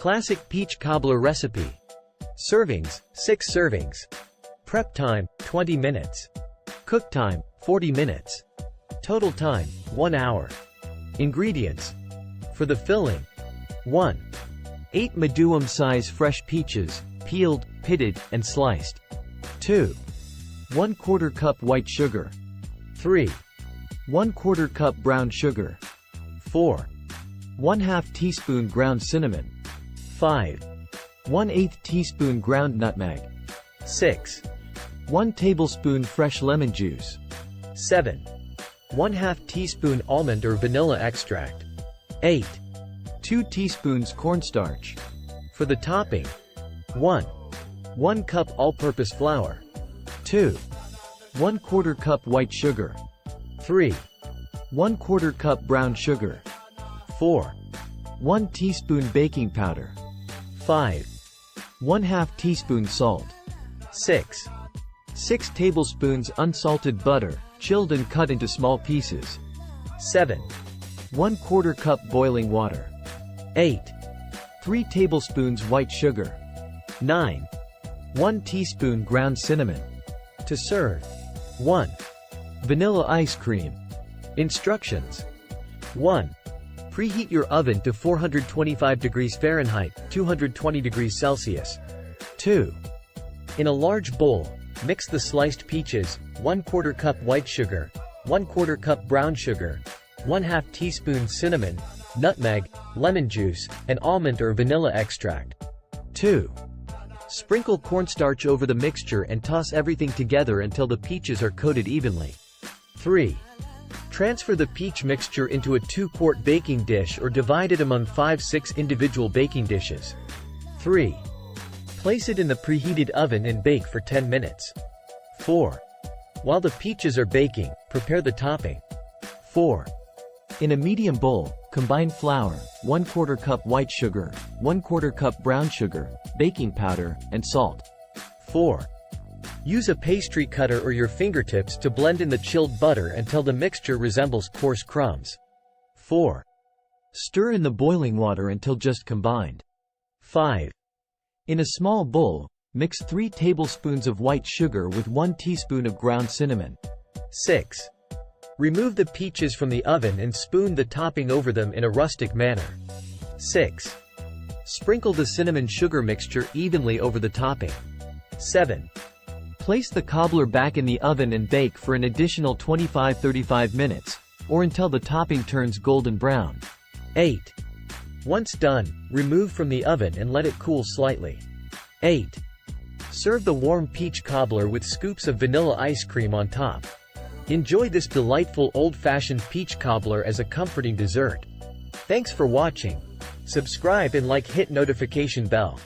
Classic Peach Cobbler Recipe. Servings, 6 servings. Prep time, 20 minutes. Cook time, 40 minutes. Total time, 1 hour. Ingredients. For the filling. 1. 8 medium-size fresh peaches, peeled, pitted, and sliced. 2. 1/4 cup white sugar. 3. 1/4 cup brown sugar. 4. 1/2 teaspoon ground cinnamon. 5. 1/8 teaspoon ground nutmeg. 6. 1 tablespoon fresh lemon juice. 7. 1/2 teaspoon almond or vanilla extract. 8. 2 teaspoons cornstarch. For the topping. 1. 1 cup all-purpose flour. 2. 1/4 cup white sugar. 3. 1/4 cup brown sugar. 4. 1 teaspoon baking powder. 5. 1/2 teaspoon salt. 6. 6 tablespoons unsalted butter, chilled and cut into small pieces. 7. 1/4 cup boiling water. 8. 3 tablespoons white sugar. 9. 1 teaspoon ground cinnamon. To serve. 1. Vanilla ice cream. Instructions. 1. Preheat your oven to 425 degrees Fahrenheit, 220 degrees Celsius. 2. In a large bowl, mix the sliced peaches, 1/4 cup white sugar, 1/4 cup brown sugar, 1/2 teaspoon cinnamon, nutmeg, lemon juice, and almond or vanilla extract. 2. Sprinkle cornstarch over the mixture and toss everything together until the peaches are coated evenly. 3. Transfer the peach mixture into a 2-quart baking dish or divide it among 5-6 individual baking dishes. 3. Place it in the preheated oven and bake for 10 minutes. 4. While the peaches are baking, prepare the topping. 4. In a medium bowl, combine flour, 1/4 cup white sugar, 1/4 cup brown sugar, baking powder, and salt. 4. Use a pastry cutter or your fingertips to blend in the chilled butter until the mixture resembles coarse crumbs. 4. Stir in the boiling water until just combined. 5. In a small bowl, mix 3 tablespoons of white sugar with 1 teaspoon of ground cinnamon. 6. Remove the peaches from the oven and spoon the topping over them in a rustic manner. 6. Sprinkle the cinnamon sugar mixture evenly over the topping. 7. Place the cobbler back in the oven and bake for an additional 25-35 minutes, or until the topping turns golden brown. 8. Once done, remove from the oven and let it cool slightly. 8. Serve the warm peach cobbler with scoops of vanilla ice cream on top. Enjoy this delightful old-fashioned peach cobbler as a comforting dessert. Thanks for watching. Subscribe and hit notification bell.